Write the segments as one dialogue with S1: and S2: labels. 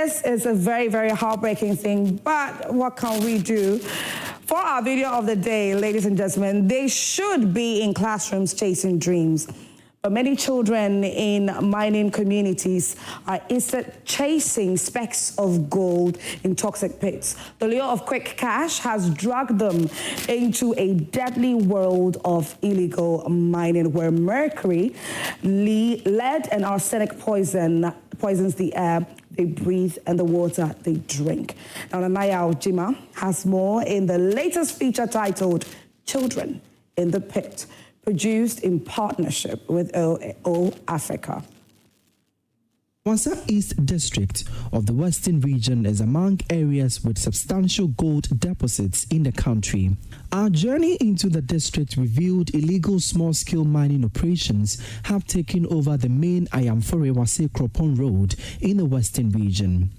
S1: This is a very, very heartbreaking thing, but what can we do? For our video of the day, ladies and gentlemen, they should be in classrooms chasing dreams. But many children in mining communities are instead chasing specks of gold in toxic pits. The lure of quick cash has dragged them into a deadly world of illegal mining where mercury, lead, and arsenic poisons the air they breathe and the water they drink. Now, Nanaya Ojima has more in the latest feature titled Children in the Pit, produced in partnership with O Africa.
S2: Wasa East District of the Western Region is among areas with substantial gold deposits in the country. Our journey into the district revealed illegal small-scale mining operations have taken over the main Ayamfore Wase Kropon Road in the Western Region.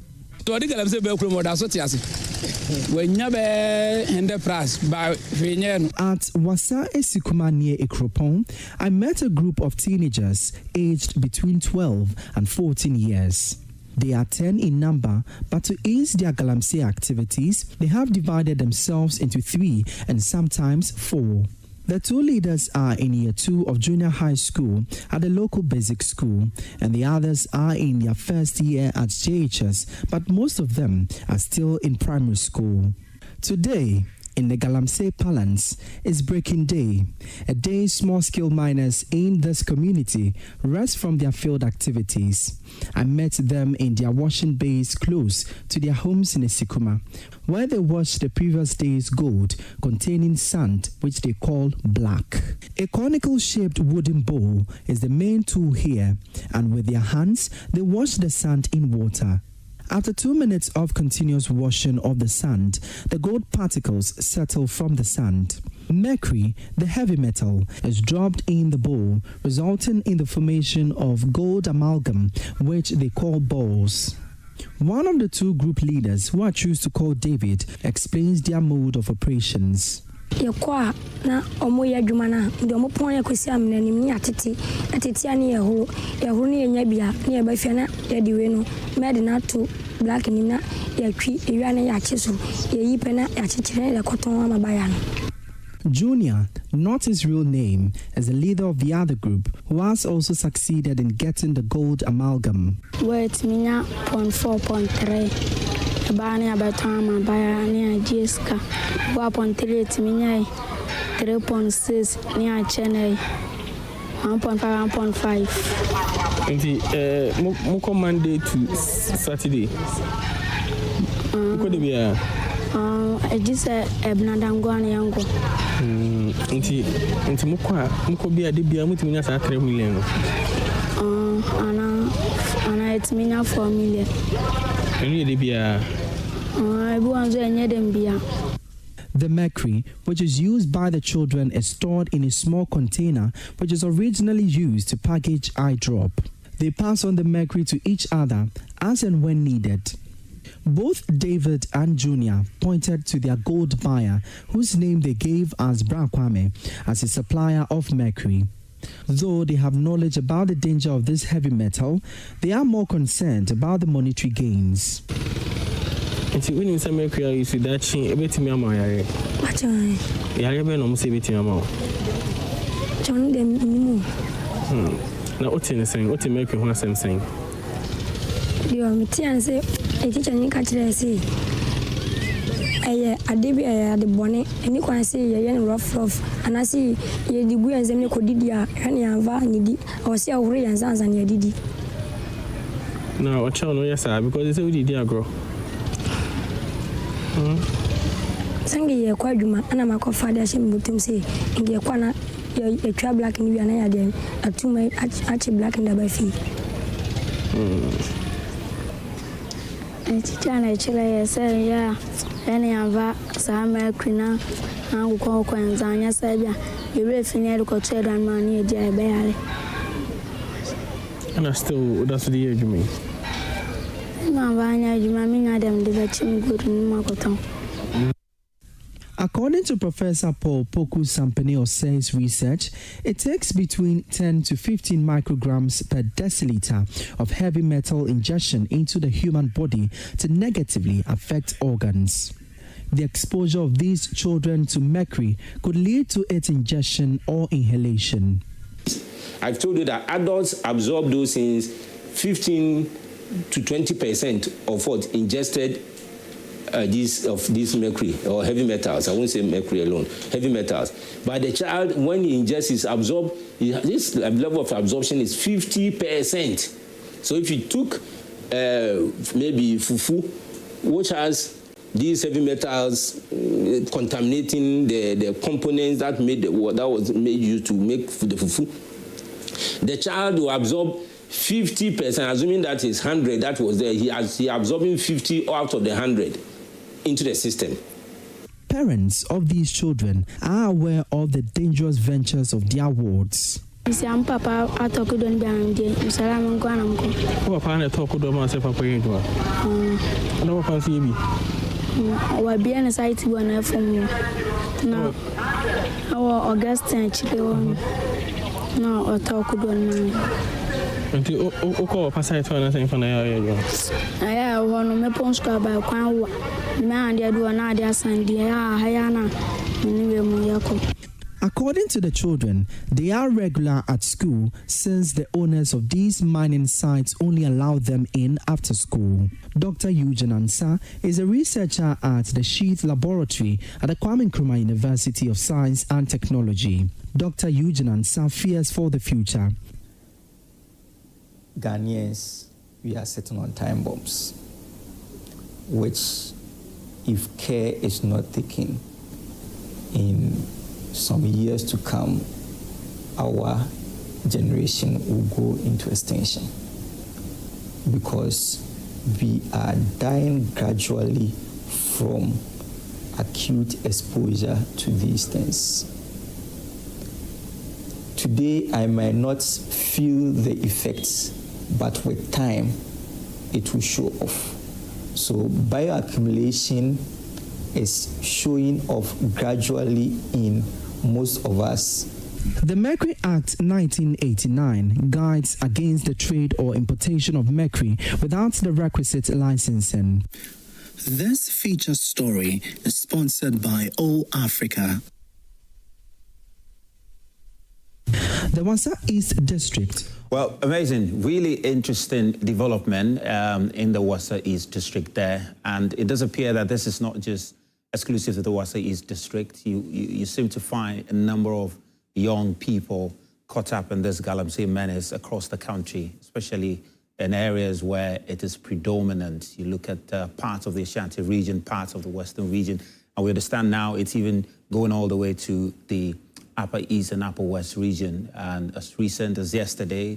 S3: At Wasa
S2: Esikuma near Ikropon, I met a group of teenagers aged between 12 and 14 years. They are 10 in number, but to ease their galamsey activities, they have divided themselves into 3 and sometimes 4. The 2 leaders are in year 2 of junior high school at the local basic school, and the others are in their first year at JHS, but most of them are still in primary school. Today, in the galamsey parlance, is breaking day, a day small-scale miners in this community rest from their field activities. I met them in their washing bays close to their homes in Esikuma, where they washed the previous day's gold containing sand, which they call black. A conical-shaped wooden bowl is the main tool here, and with their hands, they wash the sand in water. After 2 minutes of continuous washing of the sand, the gold particles settle from the sand. Mercury, the heavy metal, is dropped in the bowl, resulting in the formation of gold amalgam, which they call balls. One of the 2 group leaders, who I choose to call David, explains their mode of operations.
S4: Na omoya adwuma na ndi omo pon ya kwesi amna nim ni atete ani ehuru ni enya bia na e ba fia na ya diwe no med na to black nim na ya twi ewa na ya cheso ye yipe na ya chechire le koton amabaya no.
S2: Junior, not his real name, is the leader of the other group, who has also succeeded in getting the gold amalgam.
S5: Wait, minya 0.4.3. Bani abatama baya ni ajiska 1.3 minya 3.6 ni achene 1.5 1.5.
S6: Moko Monday to Saturday. Moko de bia.
S5: Ejise ebnadangwana yango.
S6: Nti moko bia de bia mutiminya sa 3 million.
S5: Ana etiminya 4 million.
S2: The mercury, which is used by the children, is stored in a small container which is originally used to package eye drop. They pass on the mercury to each other as and when needed. Both David and Junior pointed to their gold buyer, whose name they gave as Brakwame, as a supplier of mercury. Though they have knowledge about the danger of this heavy metal, they are more concerned about the monetary gains.
S6: When you say mercury, you see that she a bit me amaya.
S4: What
S6: I no must be amo.
S4: John dem
S6: Now what in saying what mercury who am saying?
S4: You are me say a teacher ni catch say adebi ade bone eni kwan say ye rough and I see ye di gu enzem ne kodidia hwane anva nidi o say awure yanzanza ne adidi.
S6: No, what you know yes because they say we did agro.
S4: Sangi ye kwa adwuma ana makofa da shem butum say nge kwa na ye twa black ni bia na ya de atuma achi black nda ba fi.
S5: Teacher na chile say yeah any ava sama krina angu kwa kwanzanya sabia yure fini ko chedan mani e dia be yare.
S6: And still that's the age me.
S5: Na vanya juma mi na dem de bachim guru ni makoton.
S2: According to Professor Paul Poku-Sampene-Osei's research, it takes between 10 to 15 micrograms per deciliter of heavy metal ingestion into the human body to negatively affect organs. The exposure of these children to mercury could lead to its ingestion or inhalation.
S3: I've told you that adults absorb those things 15 to 20% of what ingested this mercury or heavy metals. I won't say mercury alone, heavy metals. But the child, when he ingests, is absorbed. This level of absorption is 50%. So if you took maybe fufu, which has these heavy metals contaminating the components that was made used to make the fufu, the child will absorb 50%, assuming that is 100 that was there. He absorbing 50 out of the 100 into the system.
S2: Parents of these children are aware of the dangerous ventures of their wards.
S5: Papa atoko don bande salam ngwana mko
S6: Papa na talk do ma se papa yin do. No papa si bi.
S5: Wa bia na site bo na fom na our Augustine chile no atoko don na.
S6: Nti o ko papa site na se fa na ya yo.
S5: Aya wo no me pon ska ba kwan wa. Na ande do na ade asande ya haya na ni we mu yakọ.
S2: According to the children, they are regular at school since the owners of these mining sites only allow them in after school. Dr. Eugene Ansah is a researcher at the Sheath Laboratory at the Kwame Nkrumah University of Science and Technology. Dr. Eugene Ansah fears for the future.
S7: Ghanaians, we are sitting on time bombs, which, if care is not taken in some years to come, our generation will go into extinction because we are dying gradually from acute exposure to these things. Today, I might not feel the effects, but with time, it will show off. So bioaccumulation is showing off gradually in most of us.
S2: The Mercury Act 1989 guides against the trade or importation of mercury without the requisite licensing.
S8: This feature story is sponsored by All Africa.
S2: The Wasa East District.
S9: Well, amazing, really interesting development in the Wasa East District there. And it does appear that this is not just exclusive to the Wasa East District. You seem to find a number of young people caught up in this galamsey menace across the country, especially in areas where it is predominant. You look at parts of the Ashanti region, parts of the Western region, and we understand now it's even going all the way to the Upper East and Upper West region. And as recent as yesterday,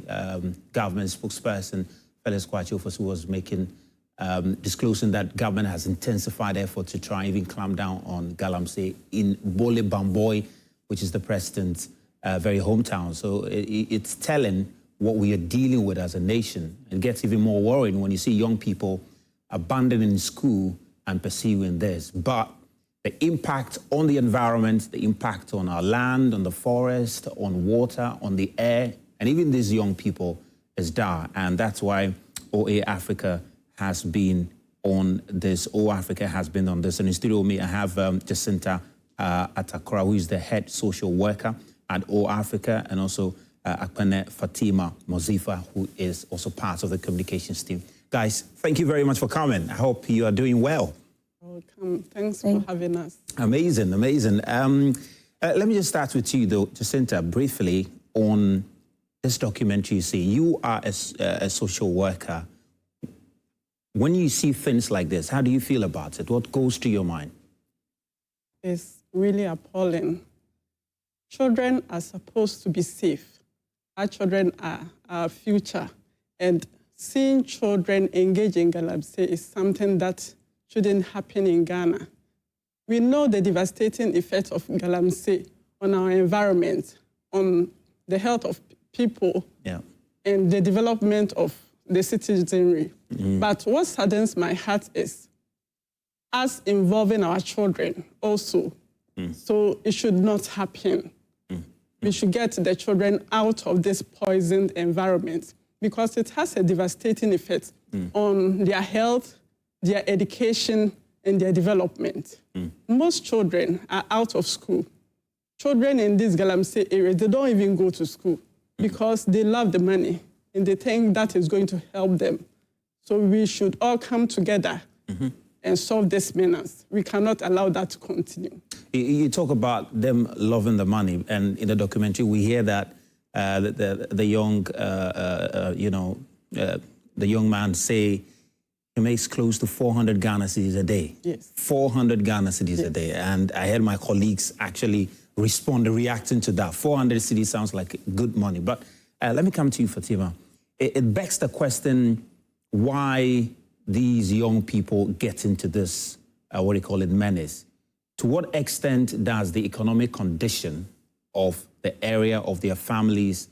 S9: government spokesperson Felix Kwachiofosu was making disclosing that government has intensified effort to try and even clamp down on galamsey in Bole Bamboi, which is the president's very hometown. So it's telling what we are dealing with as a nation. It gets even more worrying when you see young people abandoning school and pursuing this. But the impact on the environment, the impact on our land, on the forest, on water, on the air, and even these young people is dire. And that's why OA Africa has been on this. OA Africa has been on this. And in studio with me, I have Jacinta Atakora, who is the head social worker at OA Africa, and also Akpene Fatima Mordzifa, who is also part of the communications team. Guys, thank you very much for coming. I hope you are doing well.
S10: Welcome. Thanks for having us.
S9: Amazing, amazing. Let me just start with you, though, Jacinta, briefly on this documentary you see. You are a social worker. When you see things like this, how do you feel about it? What goes to your mind?
S10: It's really appalling. Children are supposed to be safe. Our children are our future. And seeing children engage in galamsey is something that shouldn't happen in Ghana. We know the devastating effect of galamsey on our environment, on the health of people, and the development of the citizenry. But what saddens my heart is us involving our children also So it should not happen. We should get the children out of this poisoned environment because it has a devastating effect on their health, their education, and their development. Most children are out of school. Children in this galamsey area, they don't even go to school because they love the money and they think that is going to help them. So we should all come together and solve this menace. We cannot allow that to continue.
S9: You talk about them loving the money, and in the documentary we hear that the young man say he makes close to 400 Ghana cedis a day.
S10: Yes.
S9: 400 Ghana cedis a day, and I heard my colleagues actually reacting to that. 400 cedis sounds like good money, but let me come to you, Fatima. It begs the question why these young people get into this, menace. To what extent does the economic condition of the area of their families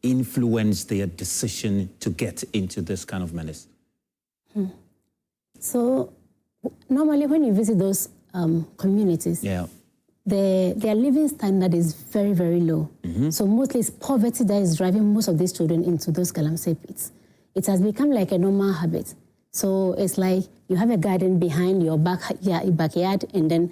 S9: influence their decision to get into this kind of menace?
S11: So normally when you visit those communities, their living standard is very, very low. So mostly it's poverty that is driving most of these children into those galamsey pits. It has become like a normal habit. So it's like you have a garden behind your backyard, and then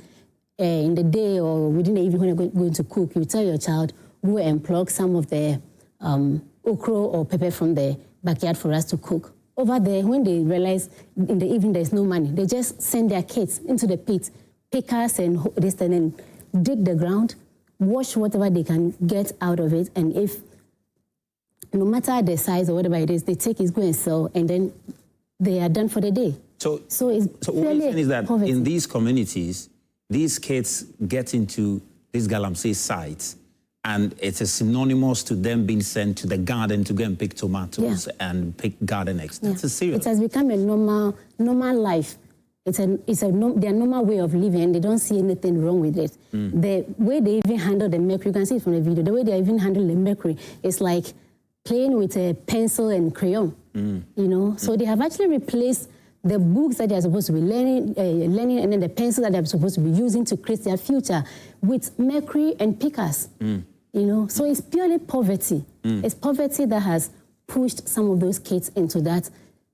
S11: in the day or within the evening when you're going to cook, you tell your child, go and pluck some of the okra or pepper from the backyard for us to cook. Over there, when they realize in the evening there's no money, they just send their kids into the pit, pickers and this, and then dig the ground, wash whatever they can get out of it, and if no matter the size or whatever it is, they take it, go and sell, and then they are done for the day. So it's
S9: what you're saying is that
S11: poverty.
S9: In these communities, these kids get into these galamsey sites, and it is synonymous to them being sent to the garden to go and pick tomatoes and pick garden eggs. That's a serious.
S11: It has become a normal life. It's their normal way of living, and they don't see anything wrong with it. The way they even handle the mercury, you can see it from the video, the way they even handle the mercury is like playing with a pencil and crayon, So they have actually replaced the books that they're supposed to be learning, and then the pencils that they're supposed to be using to create their future with mercury and pickers, So it's purely poverty. It's poverty that has pushed some of those kids into that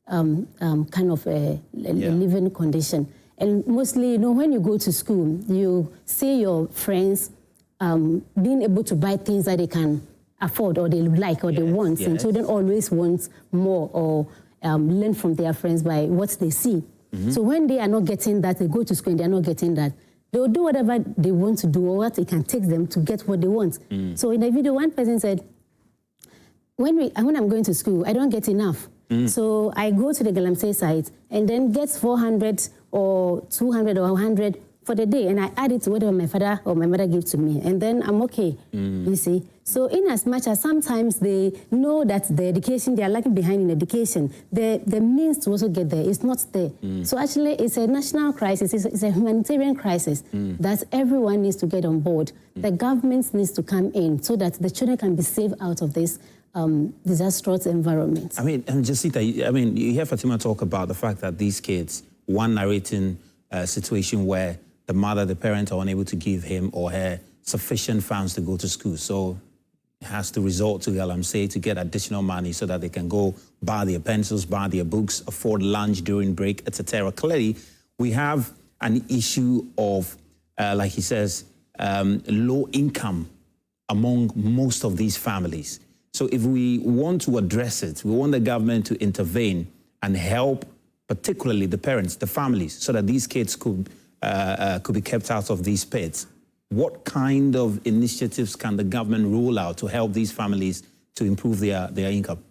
S11: kind of living condition. And mostly, when you go to school, you see your friends being able to buy things that they can afford or they like or they want. And children always want more or learn from their friends by what they see. So when they are not getting that, they go to school and they are not getting that, they will do whatever they want to do or what it can take them to get what they want. So in the video, one person said, when I'm going to school, I don't get enough. So I go to the galamsey site and then get 400 or 200 or 100 for the day, and I add it to whatever my father or my mother gives to me, and then I'm okay, you see. So in as much as sometimes they know that the education, they are lagging behind in education, the means to also get there is not there. So actually it's a national crisis, it's a humanitarian crisis that everyone needs to get on board. The government needs to come in so that the children can be saved out of this disastrous environment.
S9: I mean, and Jacinta, you hear Fatima talk about the fact that these kids, one narrating a situation where the mother, the parents are unable to give him or her sufficient funds to go to school. So he has to resort to galamsey to get additional money so that they can go buy their pencils, buy their books, afford lunch during break, etc. Clearly, we have an issue of, like he says, low income among most of these families. So if we want to address it, we want the government to intervene and help, particularly the parents, the families, so that these kids could be kept out of these pits. What kind of initiatives can the government roll out to help these families to improve their income?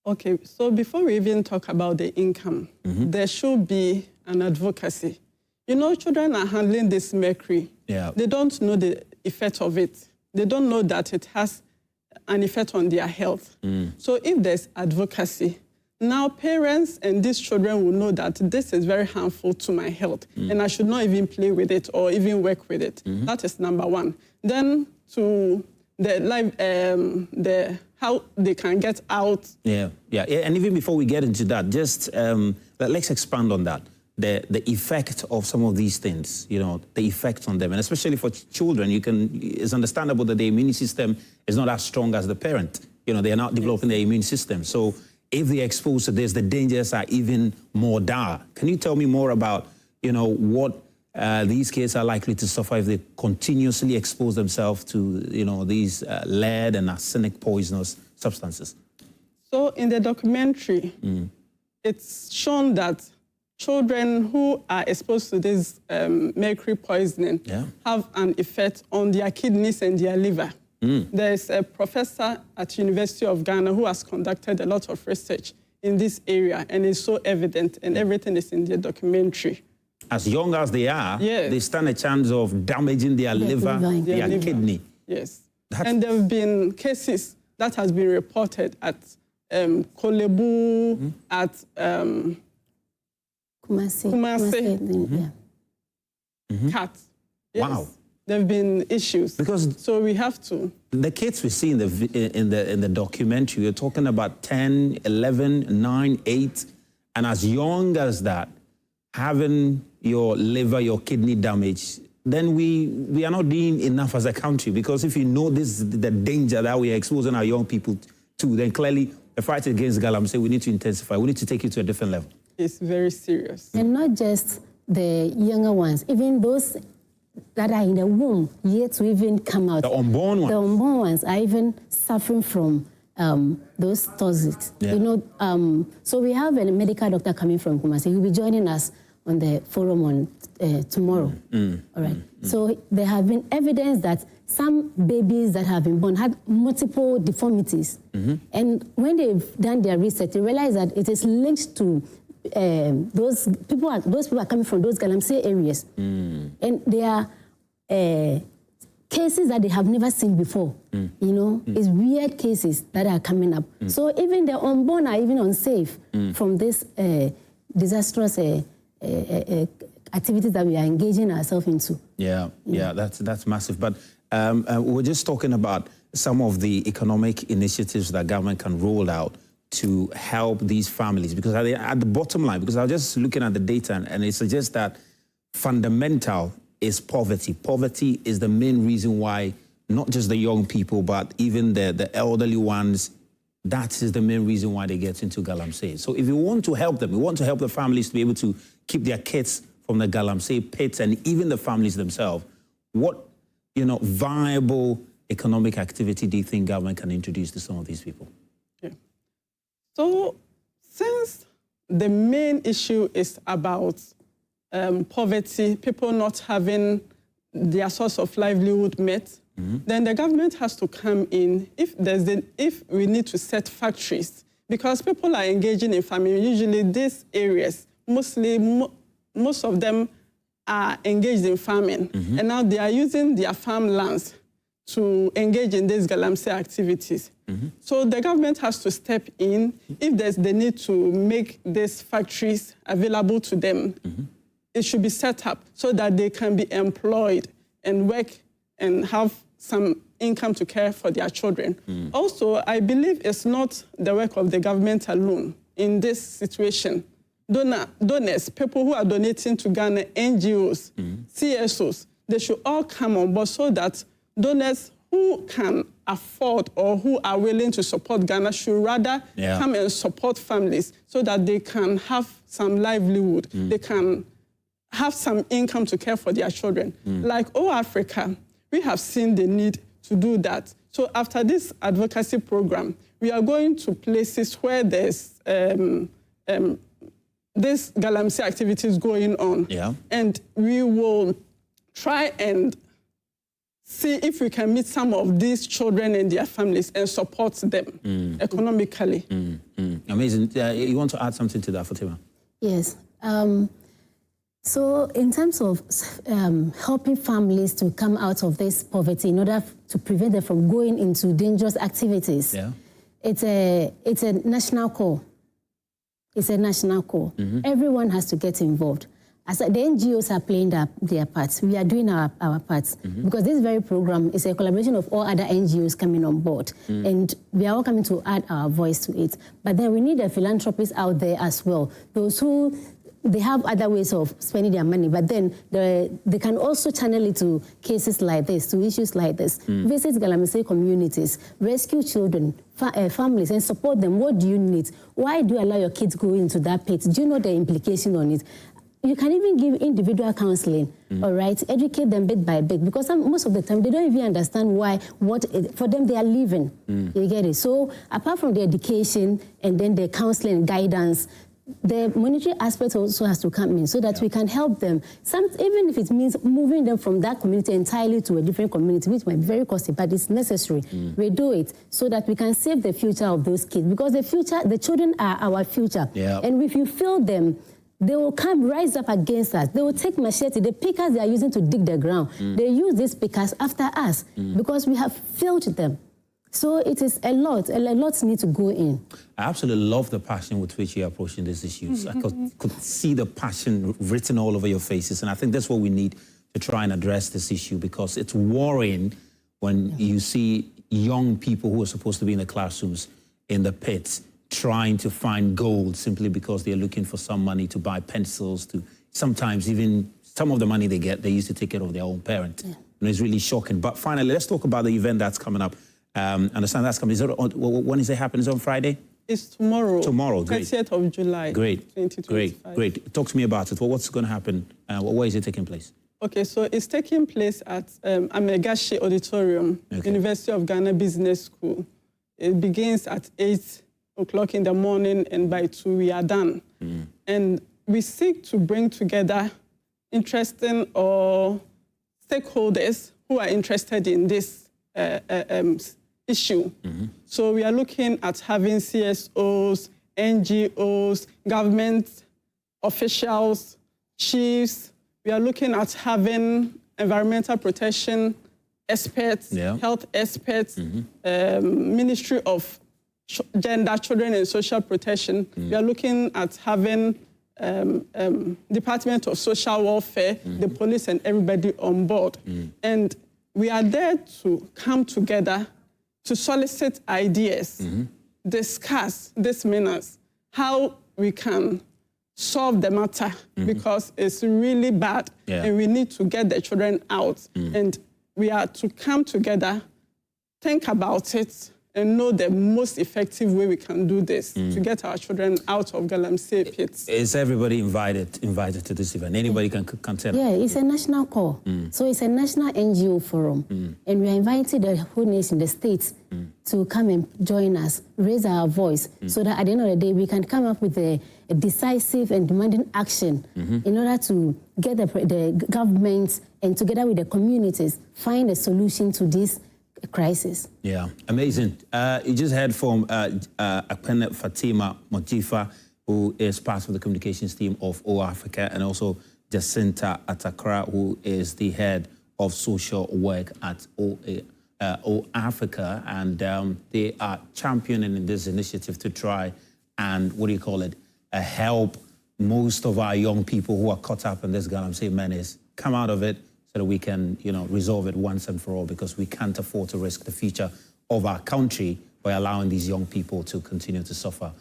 S10: Okay, so before we even talk about the income, there should be an advocacy. Children are handling this mercury. They don't know the effect of it. They don't know that it has an effect on their health. So if there's advocacy, now parents and these children will know that this is very harmful to my health and I should not even play with it or even work with it. That is number one. Then to the life, how they can get out.
S9: Yeah. And even before we get into that, just let's expand on that. the effect of some of these things, you know, the effect on them. And especially for children, it's understandable that the immune system is not as strong as the parent. You know, they are not developing their immune system. So if they're exposed to this, the dangers are even more dire. Can you tell me more about, you know, what these kids are likely to suffer if they continuously expose themselves to, you know, these lead and arsenic poisonous substances?
S10: So in the documentary, it's shown that children who are exposed to this mercury poisoning have an effect on their kidneys and their liver. There's a professor at University of Ghana who has conducted a lot of research in this area, and it's so evident, and everything is in the documentary.
S9: As young as they are, they stand a chance of damaging their liver, their kidney.
S10: Yes. And there have been cases that has been reported at Kolebu, at Kumasi. Cat. Yes.
S9: Wow.
S10: There have been issues. So we have to.
S9: The kids we see in the documentary, you're talking about 10, 11, 9, 8, and as young as that, having your liver, your kidney damaged, then we are not doing enough as a country, because if you know this is the danger that we are exposing our young people to, then clearly the fight against galamsey, we need to intensify. We need to take it to a different level.
S10: It's very serious.
S11: And not just the younger ones, even those that are in the womb yet to even come out.
S9: The unborn ones.
S11: The unborn ones are even suffering from those toxins. You know, so we have a medical doctor coming from Kumasi. He'll be joining us on the forum on tomorrow. All right. So there have been evidence that some babies that have been born had multiple deformities. And when they've done their research, they realize that it is linked to those people are coming from those galamsey areas. And they are cases that they have never seen before. You know, it's weird cases that are coming up. So even the unborn are even unsafe from this disastrous activities that we are engaging ourselves into.
S9: Yeah, that's massive. But we're just talking about some of the economic initiatives that government can roll out to help these families, because at the bottom line, because I was just looking at the data and it suggests that fundamental is poverty. Poverty is the main reason why not just the young people, but even the elderly ones, that is the main reason why they get into galamsey. So if you want to help them, we want to help the families to be able to keep their kids from the galamsey pits and even the families themselves, what, you know, viable economic activity do you think government can introduce to some of these people?
S10: So since the main issue is about poverty, people not having their source of livelihood met, then the government has to come in if we need to set factories, because people are engaging in farming. Usually these areas, most of them are engaged in farming, and now they are using their farmlands to engage in these galamsey activities. So the government has to step in if there's the need to make these factories available to them. It should be set up so that they can be employed and work and have some income to care for their children. Also, I believe it's not the work of the government alone in this situation. Donors, people who are donating to Ghana, NGOs, CSOs, they should all come on board so that donors who can afford or who are willing to support Ghana should rather come and support families so that they can have some livelihood, they can have some income to care for their children. Like All Africa, we have seen the need to do that. So after this advocacy program, we are going to places where there's this galamsey activities going on. And we will try and see if we can meet some of these children and their families and support them economically.
S9: Amazing. You want to add something to that, Fatima?
S11: Yes. So in terms of helping families to come out of this poverty in order to prevent them from going into dangerous activities, it's a national call. It's a national call. Everyone has to get involved. As the NGOs are playing their parts, we are doing our parts. Because this very program is a collaboration of all other NGOs coming on board. And we are all coming to add our voice to it. But then we need the philanthropists out there as well. Those who they have other ways of spending their money, but then they can also channel it to cases like this, to issues like this. Visit galamsey communities, rescue children, families, and support them. What do you need? Why do you allow your kids go into that pit? Do you know the implication on it? You can even give individual counseling, all right? Educate them bit by bit, because most of the time they don't even understand for them they are living. You get it? So apart from the education and then the counseling and guidance, the monetary aspect also has to come in so that we can help them. Even if it means moving them from that community entirely to a different community, which might be very costly, but it's necessary. We do it so that we can save the future of those kids, because the children are our future. And if you fail them, they will rise up against us. They will take machete, the pickers they are using to dig the ground. They use these pickers after us because we have failed them. So it is a lot needs to go in.
S9: I absolutely love the passion with which you're approaching these issues. I could see the passion written all over your faces, and I think that's what we need to try and address this issue, because it's worrying when you see young people who are supposed to be in the classrooms in the pits trying to find gold simply because they're looking for some money to buy pencils, to sometimes even some of the money they get, they used to take care of their own parent. And it's really shocking. But finally, let's talk about the event that's coming up. Understand that's coming. When is it happening? Is it on Friday?
S10: It's tomorrow.
S9: Tomorrow, great.
S10: 30th of July.
S9: Great,
S10: 2025.
S9: great. Talk to me about it. What's going to happen? Where is it taking place?
S10: Okay, so it's taking place at Amegashi Auditorium, University of Ghana Business School. It begins at 8 o'clock in the morning, and by 2 we are done. And we seek to bring together interesting or stakeholders who are interested in this issue. So we are looking at having CSOs, NGOs, government officials, chiefs. We are looking at having environmental protection experts, health experts, Ministry of Gender, Children and Social Protection. We are looking at having Department of Social Welfare, the police and everybody on board. And we are there to come together to solicit ideas, discuss these menace, how we can solve the matter, because it's really bad and we need to get the children out. And we are to come together, think about it, and know the most effective way we can do this to get our children out of galamsey pits.
S9: Is everybody invited to this event? Anybody can tell?
S11: Yeah, it's a national call. So it's a national NGO forum. And we are inviting the whole nation, the states, to come and join us, raise our voice, so that at the end of the day, we can come up with a decisive and demanding action in order to get the governments and together with the communities, find a solution to this crisis.
S9: Yeah, amazing. You just heard from Akpene Fatima Mordzifa, who is part of the communications team of O Africa, and also Jacinta Atakra, who is the head of social work at O Africa, and they are championing in this initiative to try and, help most of our young people who are caught up in this galamsey menace come out of it, so that we can, resolve it once and for all, because we can't afford to risk the future of our country by allowing these young people to continue to suffer